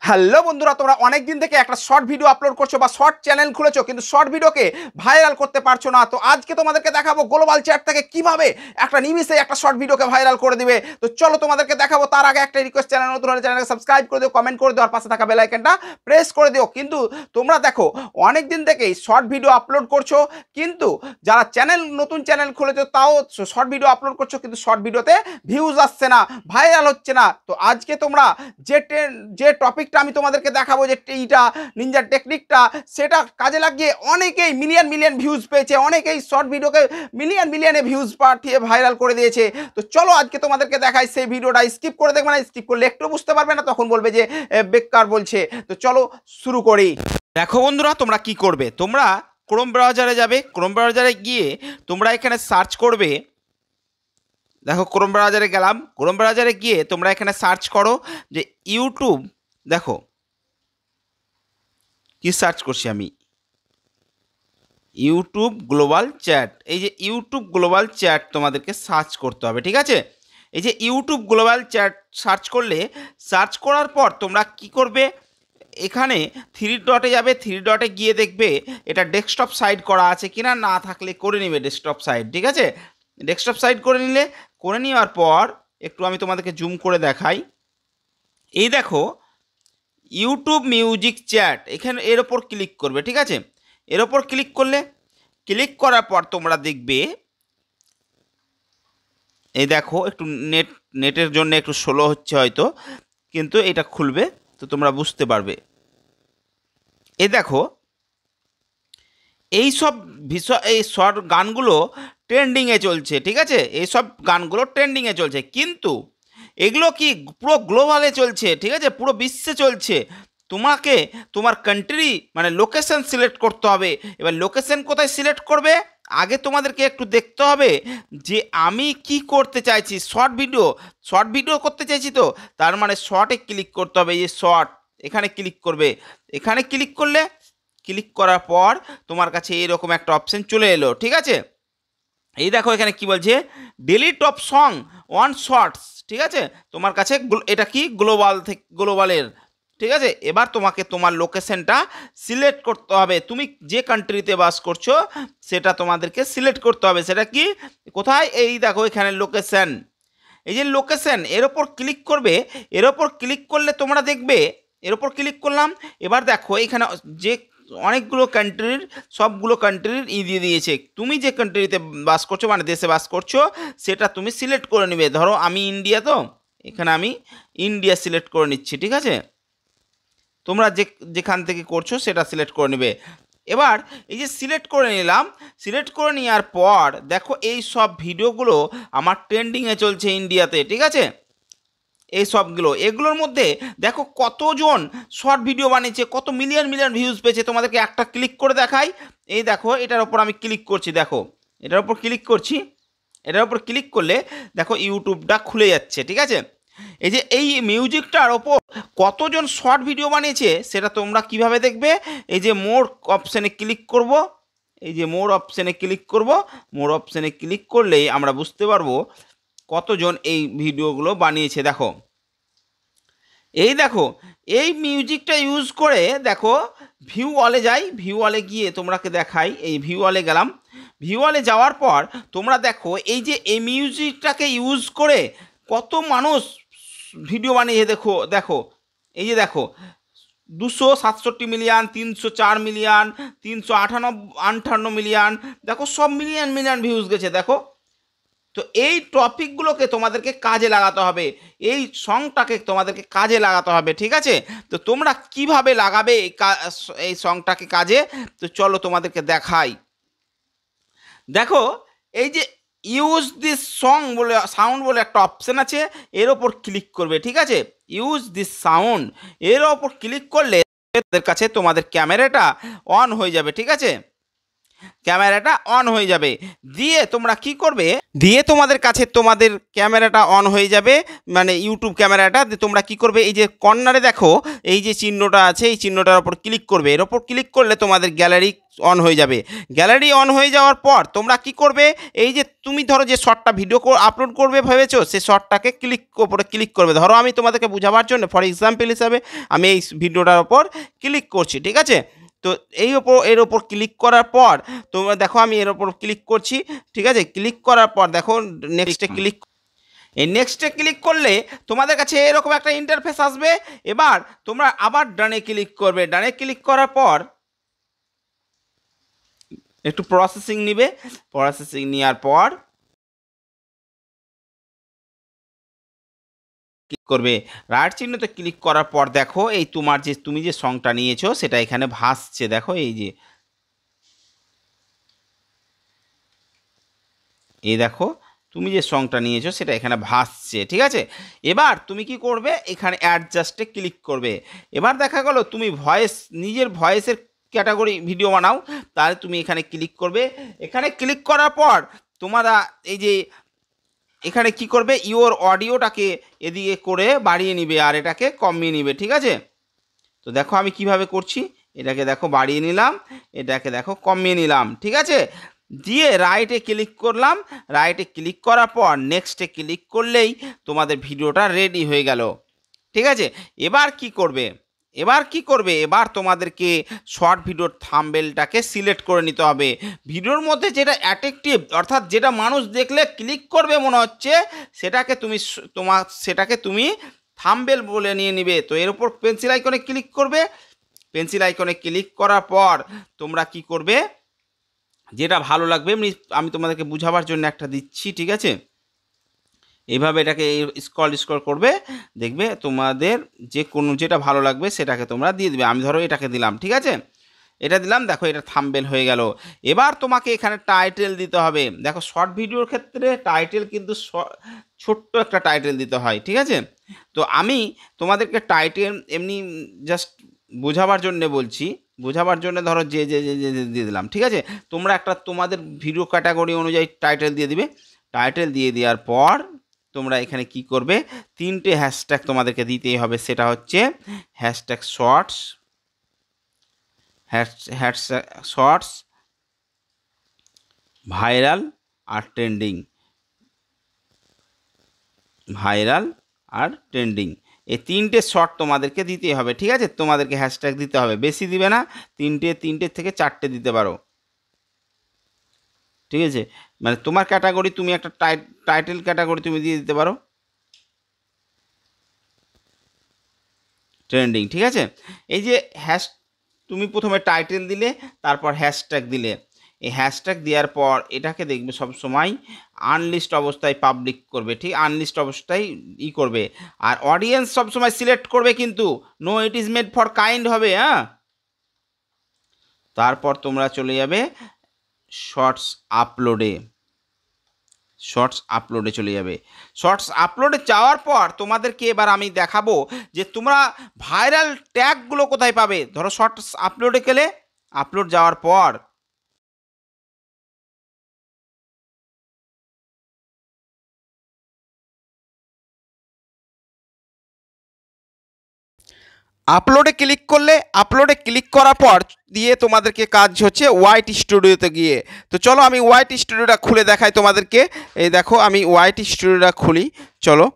Hello বন্ধুরা, তোমরা অনেক দিন থেকে একটা শর্ট ভিডিও আপলোড করছো বা শর্ট চ্যানেল খুলেছো, কিন্তু শর্ট ভিডিওকে ভাইরাল করতে পারছো না। তো আজকে তোমাদেরকে দেখাবো গ্লোবাল চ্যাট থেকে কিভাবে একটা নিমিষে একটা শর্ট ভিডিওকে ভাইরাল করে দিবে। তো চলো তোমাদেরকে দেখাবো। তার আগে একটা রিকোয়েস্ট, চ্যানেল নতুন হলে চ্যানেলকে সাবস্ক্রাইব করে দিও, কমেন্ট করে দিও, আর পাশে থাকা বেল আইকনটা প্রেস করে দিও। কিন্তু তোমরা দেখো অনেক দিন থেকেই শর্ট ভিডিও আপলোড করছো, কিন্তু যারা নতুন চ্যানেল খুলেছো তাও শর্ট ভিডিও আপলোড করছো, কিন্তু শর্ট ভিডিওতে ভিউজ আসছে না, ভাইরাল হচ্ছে না। তো আজকে তোমরা যে টপিকটা আমি তোমাদেরকে দেখাবো, যে এইটা নিনজা টেকনিকটা, সেটা কাজে লাগিয়ে অনেকেই মিলিয়ন ভিউজ পেয়েছে, অনেকেই শর্ট ভিডিওকে মিলিয়নে ভিউজ পাঠিয়ে ভাইরাল করে দিয়েছে। তো চলো আজকে তোমাদেরকে দেখাই সেই ভিডিওটা। স্কিপ করে দেখবে না, স্কিপ করলে একটু বুঝতে পারবে না, তখন বলবে যে বেকার বলছে। তো চলো শুরু করি। দেখো বন্ধুরা, তোমরা কি করবে, তোমরা ক্রোম ব্রাউজারে যাবে। ক্রোম ব্রাউজারে গিয়ে তোমরা এখানে সার্চ করবে। দেখো ক্রোম ব্রাউজারে গেলাম। ক্রোম ব্রাউজারে গিয়ে তোমরা এখানে সার্চ করো যে ইউটিউব। দেখো কি সার্চ করছি আমি, ইউটিউব গ্লোবাল চ্যাট। এই যে ইউটিউব গ্লোবাল চ্যাট তোমাদেরকে সার্চ করতে হবে, ঠিক আছে। এই যে ইউটিউব গ্লোবাল চ্যাট সার্চ করলে, সার্চ করার পর তোমরা কি করবে, এখানে থ্রি ডটে যাবে। থ্রি ডটে গিয়ে দেখবে এটা ডেস্কটপ সাইড করা আছে কিনা, না থাকলে করে নিবে ডেস্কটপ সাইড, ঠিক আছে। ডেস্কটপ সাইড করে নেওয়ার পর একটু আমি তোমাদেরকে জুম করে দেখাই। এই দেখো ইউটিউব মিউজিক চ্যাট, এখানে এর ওপর ক্লিক করবে, ঠিক আছে। এর ওপর ক্লিক করলে, ক্লিক করার পর তোমরা দেখবে, এই দেখো একটু নেটের জন্য একটু স্লো হচ্ছে হয়তো, কিন্তু এটা খুলবে তো তোমরা বুঝতে পারবে। এই দেখো এই সব এই শর্ট গানগুলো ট্রেন্ডিংয়ে চলছে, ঠিক আছে। এই সব গানগুলো ট্রেন্ডিংয়ে চলছে, কিন্তু এগুলো কি পুরো গ্লোবালে চলছে, ঠিক আছে, পুরো বিশ্বে চলছে। তোমাকে তোমার কান্ট্রি মানে লোকেশন সিলেক্ট করতে হবে। এবার লোকেশন কোথায় সিলেক্ট করবে, আগে তোমাদেরকে একটু দেখতে হবে যে আমি কি করতে চাইছি। শর্ট ভিডিও করতে চাইছি, তো তার মানে শর্টে ক্লিক করতে হবে। এই যে শর্ট, এখানে ক্লিক করবে। এখানে ক্লিক করলে, ক্লিক করার পর তোমার কাছে এরকম একটা অপশন চলে এলো, ঠিক আছে। এই দেখো এখানে কি বলছে, delete of song one shorts, ঠিক আছে। তোমার কাছে এটা কি গ্লোবালের, ঠিক আছে। এবার তোমাকে তোমার লোকেশনটা সিলেক্ট করতে হবে। তুমি যে কান্ট্রিতে বাস করছো সেটা তোমাদেরকে সিলেক্ট করতে হবে। সেটা কি, কোথায়, এই দেখো এখানে লোকেশন। এই যে লোকেশন, এর ওপর ক্লিক করবে। এর ওপর ক্লিক করলে তোমরা দেখবে, এর ওপর ক্লিক করলাম। এবার দেখো এখানে যে অনেকগুলো কান্ট্রির, সবগুলো কান্ট্রির দিয়ে দিয়েছে। তুমি যে কান্ট্রিতে বাস করছো মানে দেশে বাস করছো সেটা তুমি সিলেক্ট করে নেবে। ধরো আমি ইন্ডিয়া, তো এখানে আমি ইন্ডিয়া সিলেক্ট করে নিচ্ছি, ঠিক আছে। তোমরা যেখান থেকে করছো সেটা সিলেক্ট করে নেবে। এবার এই যে সিলেক্ট করে নিলাম, সিলেক্ট করে নেওয়ার পর দেখো এই সব ভিডিওগুলো আমার ট্রেন্ডিংয়ে চলছে ইন্ডিয়াতে, ঠিক আছে। এই সবগুলো, এগুলোর মধ্যে দেখো কতজন শর্ট ভিডিও বানিয়েছে, কত মিলিয়ন ভিউজ পেয়েছে। তোমাদেরকে একটা ক্লিক করে দেখাই। এই দেখো এটার ওপর আমি ক্লিক করছি, দেখো এটার ওপর ক্লিক করছি। এটার ওপর ক্লিক করলে দেখো ইউটিউবটা খুলে যাচ্ছে, ঠিক আছে। এই যে এই মিউজিকটার ওপর কতজন শর্ট ভিডিও বানিয়েছে সেটা তোমরা কিভাবে দেখবে, এই যে মোর অপশানে ক্লিক করব। এই যে মোর অপশানে ক্লিক করব। মোর অপশানে ক্লিক করলেই আমরা বুঝতে পারবো কতজন এই ভিডিওগুলো বানিয়েছে। দেখো এই দেখো এই মিউজিকটা ইউজ করে দেখো ভিউ ওয়ালে যাই। ভিউ ওয়ালে গিয়ে তোমরাকে দেখাই, এই ভিউ ওয়ালে গেলাম। ভিউ ওয়ালে যাওয়ার পর তোমরা দেখো এই যে এই মিউজিকটাকে ইউজ করে কত মানুষ ভিডিও বানিয়েছে। দেখো দেখো এই যে দেখো 267 মিলিয়ন, 304 মিলিয়ন, 358 মিলিয়ন, দেখো সব মিলিয়ন ভিউজ গেছে, দেখো। তো এই টপিকগুলোকে তোমাদেরকে কাজে লাগাতে হবে, এই সংটাকে তোমাদেরকে কাজে লাগাতে হবে, ঠিক আছে। তো তোমরা কিভাবে লাগাবে এই সংটাকে কাজে, তো চলো তোমাদেরকে দেখাই। দেখো এই যে ইউজ দিস সং বলে সাউন্ড বলে একটা অপশান আছে, এর ওপর ক্লিক করবে, ঠিক আছে। ইউজ দিস সাউন্ড, এর ওপর ক্লিক করলে তোমাদের কাছে তোমাদের ক্যামেরাটা অন হয়ে যাবে, ঠিক আছে। ক্যামেরাটা অন হয়ে যাবে। দিয়ে তোমরা কি করবে, দিয়ে তোমাদের কাছে তোমাদের ক্যামেরাটা অন হয়ে যাবে, মানে ইউটিউব ক্যামেরাটা। তোমরা কি করবে, এই যে কর্নারে দেখো এই যে চিহ্নটা আছে, এই চিহ্নটার ওপর ক্লিক করবে। এর ওপর ক্লিক করলে তোমাদের গ্যালারি অন হয়ে যাবে। গ্যালারি অন হয়ে যাওয়ার পর তোমরা কি করবে, এই যে তুমি ধরো যে শর্টটা ভিডিও আপলোড করবে ভেবেছো, সেই শর্টটাকে ওপরে ক্লিক করবে। ধরো আমি তোমাদেরকে বোঝাবার জন্য ফর এক্সাম্পল হিসাবে আমি এই ভিডিওটার ওপর ক্লিক করছি, ঠিক আছে। তো এর ওপর ক্লিক করার পর তোমরা দেখো আমি এর ওপর ক্লিক করছি, ঠিক আছে। ক্লিক করার পর দেখো নেক্সটে ক্লিক করলে তোমাদের কাছে এরকম একটা ইন্টারফেস আসবে। এবার তোমরা আবার ডানে ক্লিক করবে। ডানে ক্লিক করার পর একটু প্রসেসিং নিবে। প্রসেসিং নেওয়ার পর ক্লিক করবে। রাইট চিহ্নতে ক্লিক করার পর দেখো এই তুমি যে সংটা নিয়েছো সেটা এখানে ভাসছে। দেখো এই দেখো তুমি যে সংটা নিয়েছো সেটা এখানে ভাসছে, ঠিক আছে। এবার তুমি কি করবে, এখানে অ্যাডজাস্টে ক্লিক করবে। এবার দেখা গেল তুমি নিজের ভয়েসের ক্যাটাগরি ভিডিও বানাও, তাহলে তুমি এখানে ক্লিক করবে। এখানে ক্লিক করার পর তোমরা এই যে এখানে কি করবে, ইওর অডিওটাকে এদিকে করে বাড়িয়ে নিবে আর এটাকে কমিয়ে নিবে, ঠিক আছে। তো দেখো আমি কিভাবে করছি, এটাকে দেখো বাড়িয়ে নিলাম, এটাকে দেখো কমিয়ে নিলাম, ঠিক আছে। দিয়ে রাইটে ক্লিক করলাম। রাইটে ক্লিক করার পর নেক্সটে ক্লিক করলেই তোমাদের ভিডিওটা রেডি হয়ে গেল, ঠিক আছে। এবার তোমাদেরকে শর্ট ভিডিওর থাম্বনেলটাকে সিলেক্ট করে নিতে হবে। ভিডিওর মধ্যে যেটা অ্যাট্রাকটিভ, অর্থাৎ যেটা মানুষ দেখলে ক্লিক করবে মনে হচ্ছে, সেটাকে তুমি থাম্বনেল বলে নিয়ে নিবে। তো এর উপর পেন্সিল আইকনে ক্লিক করবে। পেন্সিল আইকনে ক্লিক করার পর তোমরা কি করবে, যেটা ভালো লাগবে আমি তোমাদেরকে বুঝাবার জন্য একটা দিচ্ছি, ঠিক আছে। এইভাবে এটাকে স্ক্রল করবে, দেখবে তোমাদের যেটা ভালো লাগবে সেটাকে তোমরা দিয়ে দিবে। আমি ধরো এটাকে দিলাম, ঠিক আছে। এটা দিলাম, দেখো এটা থাম্বনেল হয়ে গেল। এবার তোমাকে এখানে টাইটেল দিতে হবে। দেখো শর্ট ভিডিওর ক্ষেত্রে টাইটেল কিন্তু ছোট্ট একটা টাইটেল দিতে হয়, ঠিক আছে। তো আমি তোমাদেরকে টাইটেল এমনি জাস্ট বোঝাবার জন্য বলছি, বোঝাবার জন্য ধরো যে দিয়ে দিলাম, ঠিক আছে। তোমরা তোমাদের ভিডিও ক্যাটাগরি অনুযায়ী টাইটেল দিয়ে দিবে। টাইটেল দিয়ে দেওয়ার পর তোমরা এখানে কি করবে, 3টে হ্যাশট্যাগ তোমাদেরকে দিতেই হবে। সেটা হচ্ছে হ্যাশট্যাগ শর্টস, ভাইরাল আর ট্রেন্ডিং। এই 3টে শর্ট তোমাদেরকে দিতেই হবে, ঠিক আছে। তোমাদেরকে হ্যাশট্যাগ দিতে হবে, বেশি দিবে না, 3টে থেকে 4টে দিতে পারো, ঠিক আছে। মানে তোমার ক্যাটাগরি তুমি একটা টাইটেল ক্যাটাগরি তুমি দিয়ে দিতে পারো ট্রেন্ডিং, ঠিক আছে। এই যে তুমি প্রথমে টাইটেল দিলে, তারপর হ্যাশট্যাগ দিলে। এই হ্যাশট্যাগ দেওয়ার পর এটাকে দেখবে সব সময় আনলিস্ট অবস্থায় পাবলিক করবে, ঠিক আনলিস্ট অবস্থায় করবে। আর অডিয়েন্স সব সময় সিলেক্ট করবে, কিন্তু no it is made for kind হবে, হ্যাঁ। তারপর তোমরা চলে যাবে শর্টস আপলোডে চলে যাবে। শর্টস আপলোডে যাওয়ার পর তোমাদেরকে এবার আমি দেখাবো যে তোমরা ভাইরাল ট্যাগগুলো কোথায় পাবে। ধরো শর্টস আপলোডে গেলে, আপলোড যাওয়ার পর আপলোডে ক্লিক করলে, আপলোডে ক্লিক করার পর দিয়ে তোমাদেরকে কাজ হচ্ছে ওয়াইট স্টুডিওতে গিয়ে। তো চলো আমি ওয়াইট স্টুডিওটা খুলে দেখাই তোমাদেরকে। এই দেখো আমি ওয়াইট স্টুডিওটা খুলি, চলো।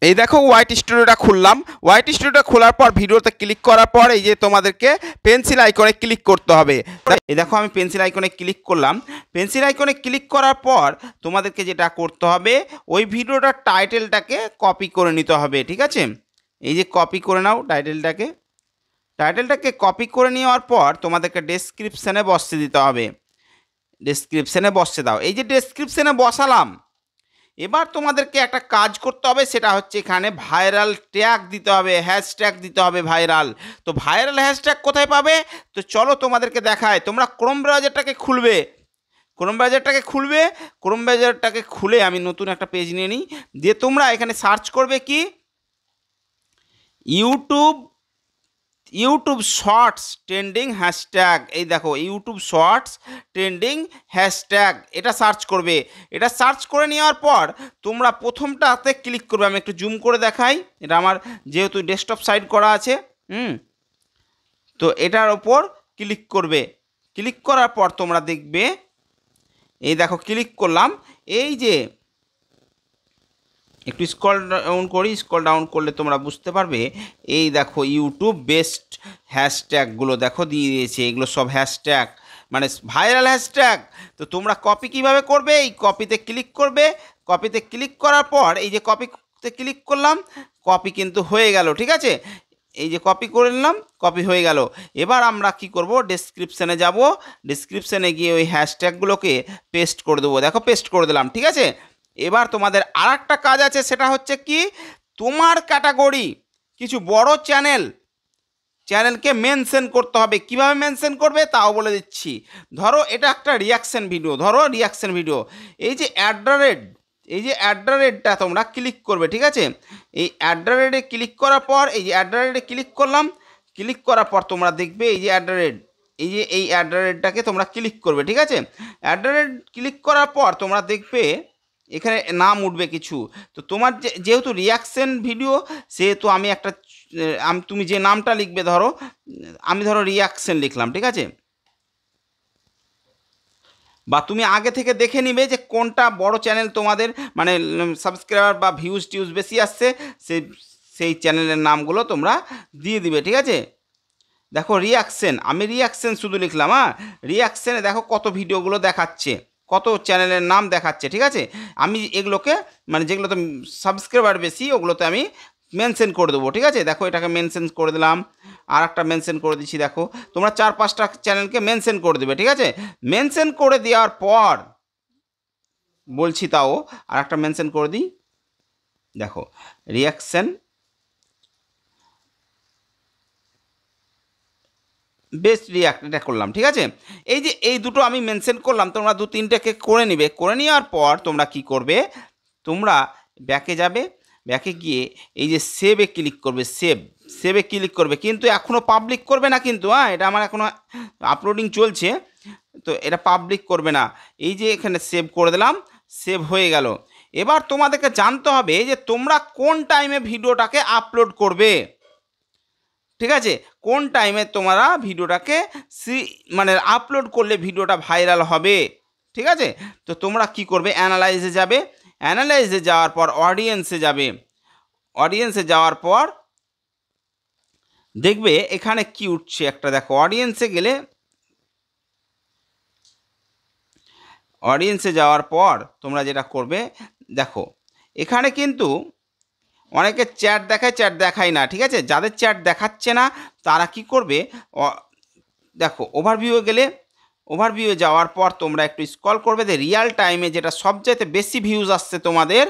এই দেখো ওয়াইট স্টুডিওটা খুললাম। ওয়াইট স্টুডিওটা খোলার পর ভিডিওতে ক্লিক করার পর এই যে তোমাদেরকে পেন্সিল আইকনে ক্লিক করতে হবে। এই দেখো আমি পেন্সিল আইকনে ক্লিক করলাম। পেন্সিল আইকনে ক্লিক করার পর তোমাদেরকে যেটা করতে হবে, ওই ভিডিওটার টাইটেলটাকে কপি করে নিতে হবে, ঠিক আছে। এই যে কপি করে নাও টাইটেলটাকে কপি করে নেওয়ার পর তোমাদেরকে ডেসক্রিপশানে বসতে দিতে হবে। ডেসক্রিপশানে বসতে দাও। এই যে ডেসক্রিপশানে বসালাম, এবার তোমাদেরকে একটা কাজ করতে হবে, সেটা হচ্ছে এখানে ভাইরাল ট্যাগ দিতে হবে, হ্যাশট্যাগ দিতে হবে ভাইরাল। তো ভাইরাল হ্যাশট্যাগ কোথায় পাবে, তো চলো তোমাদেরকে দেখায়। তোমরা ক্রোম ব্রাউজারটাকে খুলে আমি নতুন একটা পেজ নিয়ে নিই। দিয়ে তোমরা এখানে সার্চ করবে কি, YouTube YouTube shorts trending hashtag, এই দেখো ইউটিউব শর্টস ট্রেন্ডিং হ্যাশট্যাগ, এটা সার্চ করবে। এটা সার্চ করে নেওয়ার পর তোমরা প্রথমটাতে ক্লিক করবে। আমি একটু জুম করে দেখাই, এটা আমার যেহেতু ডেস্কটপ সাইড করা আছে। তো এটার ওপর ক্লিক করবে। ক্লিক করার পর তোমরা দেখবে, এই দেখো ক্লিক করলাম, এই যে একটু স্ক্রল ডাউন করি, স্ক্রল ডাউন করলে তোমরা বুঝতে পারবে, এই দেখো ইউটিউব বেস্ট হ্যাশট্যাগুলো দেখো দিয়ে দিয়েছে। এগুলো সব হ্যাশট্যাগ, মানে ভাইরাল হ্যাশট্যাগ। তো তোমরা কপি কিভাবে করবে, এই কপিতে ক্লিক করবে। কপিতে ক্লিক করার পর এই যে কপিতে ক্লিক করলাম, কপি কিন্তু হয়ে গেল, ঠিক আছে। এই যে কপি করে নিলাম, কপি হয়ে গেল। এবার আমরা কি করব, ডেসক্রিপশানে যাব। ডেসক্রিপশানে গিয়ে ওই হ্যাশট্যাগুলোকে পেস্ট করে দেবো। দেখো পেস্ট করে দিলাম, ঠিক আছে। এবার তোমাদের আর একটা কাজ আছে, সেটা হচ্ছে কি, তোমার ক্যাটাগরি কিছু বড় চ্যানেলকে মেনশন করতে হবে। কিভাবে মেনশন করবে তাও বলে দিচ্ছি। ধরো এটা একটা রিয়াকশন ভিডিও, ধরো রিয়াকশন ভিডিও, এই যে অ্যাড্রারেটটা তোমরা ক্লিক করবে, ঠিক আছে। এই অ্যাড্রারেটে ক্লিক করার পর, এই যে অ্যাড্রারেটে ক্লিক করলাম, ক্লিক করার পর তোমরা দেখবে এই যে এই অ্যাড্রারেটটাকে তোমরা ক্লিক করবে, ঠিক আছে। অ্যাড্রারেট ক্লিক করার পর তোমরা দেখবে এখানে নাম উঠবে কিছু। তো তোমার যেহেতু রিয়াকশন ভিডিও, সেহেতু তুমি যে নামটা লিখবে, ধরো আমি রিয়াকশন লিখলাম, ঠিক আছে। বা তুমি আগে থেকে দেখে নিবে যে কোনটা বড় চ্যানেল তোমাদের, মানে সাবস্ক্রাইবার বা ভিউজ বেশি আসছে, সেই চ্যানেলের নামগুলো তোমরা দিয়ে দিবে, ঠিক আছে। দেখো রিয়াকশন, আমি রিয়াকশন শুধু লিখলাম। রিয়াকশনে দেখো কত ভিডিওগুলো দেখাচ্ছে, কত চ্যানেলের নাম দেখাচ্ছে, ঠিক আছে। আমি এগুলোকে, মানে যেগুলোতে সাবস্ক্রাইবার বেশি, ওগুলোতে আমি মেনশন করে দেবো, ঠিক আছে। দেখো এটাকে মেনশন করে দিলাম, আর একটা মেনশন করে দিচ্ছি। দেখো তোমরা 4-5টা চ্যানেলকে মেনশন করে দেবে, ঠিক আছে। মেনশন করে দেওয়ার পর বলছি, তাও আর একটা মেনশন করে দিই। দেখো রিয়াকশন বেস্ট রিয়াক্ট, এটা করলাম, ঠিক আছে। এই যে এই দুটো আমি মেনশন করলাম, তোমরা 2-3টাকে করে নিবে। করে নেওয়ার পর তোমরা কি করবে, তোমরা ব্যাকে যাবে। ব্যাকে গিয়ে এই যে সেভে ক্লিক করবে, সেভে ক্লিক করবে, কিন্তু এখনও পাবলিক করবে না কিন্তু। এটা আমার এখনও আপলোডিং চলছে, তো এটা পাবলিক করবে না। এই যে এখানে সেভ করে দিলাম, সেভ হয়ে গেল। এবার তোমাদেরকে জানতে হবে যে তোমরা কোন টাইমে ভিডিওটাকে আপলোড করবে, ঠিক আছে। কোন টাইমে তোমরা ভিডিওটাকে মানে আপলোড করলে ভিডিওটা ভাইরাল হবে, ঠিক আছে। তো তোমরা কি করবে, অ্যানালাইজে যাবে। অ্যানালাইজে যাওয়ার পর অডিয়েন্সে যাবে। অডিয়েন্সে যাওয়ার পর দেখবে এখানে কি উঠছে একটা, দেখো অডিয়েন্সে গেলে, অডিয়েন্সে যাওয়ার পর তোমরা যেটা করবে, দেখো এখানে কিন্তু অনেকে চ্যাট দেখায়, চ্যাট দেখায় না, ঠিক আছে। যাদের চ্যাট দেখাচ্ছে না তারা কি করবে, দেখো ওভারভিউয়ে গেলে, ওভারভিউয়ে যাওয়ার পর তোমরা একটু স্ক্রল করবে, যে রিয়াল টাইমে যেটা সবচাইতে বেশি ভিউজ আসছে তোমাদের,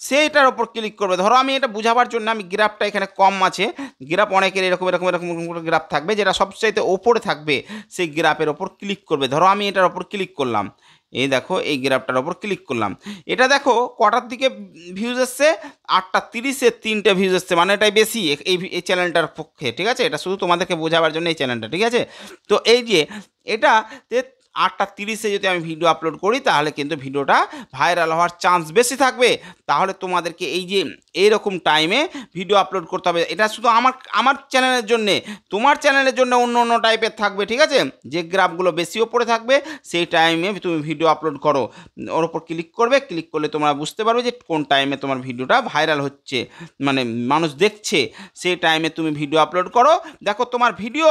সেইটার ওপর ক্লিক করবে। ধরো আমি এটা বোঝাবার জন্য আমি গ্রাফটা এখানে কম আছে, গ্রাফ অনেকের এরকম এরকম এরকম গ্রাফ থাকবে, যেটা সবচাইতে ওপরে থাকবে সেই গ্রাফের ওপর ক্লিক করবে। ধরো আমি এটার ওপর ক্লিক করলাম, এই দেখো এই গ্রাফটার ওপর ক্লিক করলাম। এটা দেখো কটার দিকে ভিউজ এসছে, 8:30-এ 3টে ভিউজ এসছে, মানে এটাই বেশি এই চ্যানেলটার পক্ষে, ঠিক আছে। এটা শুধু তোমাদেরকে বোঝাবার জন্য এই চ্যানেলটা, ঠিক আছে। তো এই যে এটাতে 8:30-এ যদি আমি ভিডিও আপলোড করি, তাহলে কিন্তু ভিডিওটা ভাইরাল হওয়ার চান্স বেশি থাকবে। তাহলে তোমাদেরকে এই যে এইরকম টাইমে ভিডিও আপলোড করতে হবে। এটা শুধু আমার চ্যানেলের জন্যে, তোমার চ্যানেলের জন্য অন্য অন্য টাইপের থাকবে, ঠিক আছে। যে গ্রাফগুলো বেশি ওপরে থাকবে সেই টাইমে তুমি ভিডিও আপলোড করো। ওর ওপর ক্লিক করবে, ক্লিক করলে তোমরা বুঝতে পারবে যে কোন টাইমে তোমার ভিডিওটা ভাইরাল হচ্ছে, মানে মানুষ দেখছে, সেই টাইমে তুমি ভিডিও আপলোড করো। দেখো তোমার ভিডিও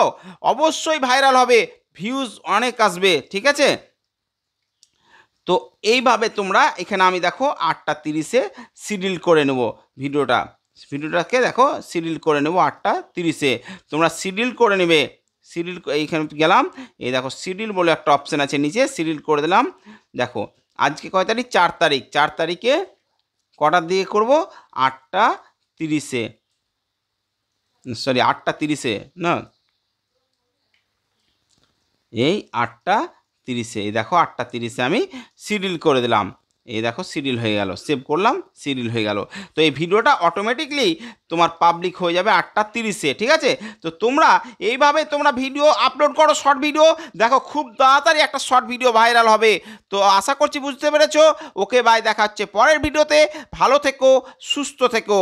অবশ্যই ভাইরাল হবে, ভিউজ অনেক আসবে, ঠিক আছে। তো এইভাবে তোমরা এখানে আমি দেখো 8:30-এ শিডিউল করে নেব ভিডিওটাকে দেখো শিডিউল করে নেব 8:30-এ। তোমরা শিডিউল করে নেবে। শিডিউল এইখানে গেলাম, এই দেখো শিডিউল বলে একটা অপশান আছে নিচে, শিডিউল করে দিলাম। দেখো আজকে কয় তারিখ, 4 তারিখ, 4 তারিখে কটার দিকে করব, 8:30-এ, সরি 8:30-এ না, এই 8:30-এ, এই দেখো 8:30-এ আমি শিডিউল করে দিলাম। এই দেখো শিডিউল হয়ে গেল, সেভ করলাম, শিডিউল হয়ে গেল। তো এই ভিডিওটা অটোমেটিকলি তোমার পাবলিক হয়ে যাবে 8:30-এ, ঠিক আছে? তো তোমরা এইভাবে তোমরা ভিডিও আপলোড করো, শর্ট ভিডিও, দেখো খুব তাড়াতাড়ি একটা শর্ট ভিডিও ভাইরাল হবে। তো আশা করছি বুঝতে পেরেছো। ওকে বাই, দেখা হচ্ছে পরের ভিডিওতে। ভালো থেকো, সুস্থ থেকো।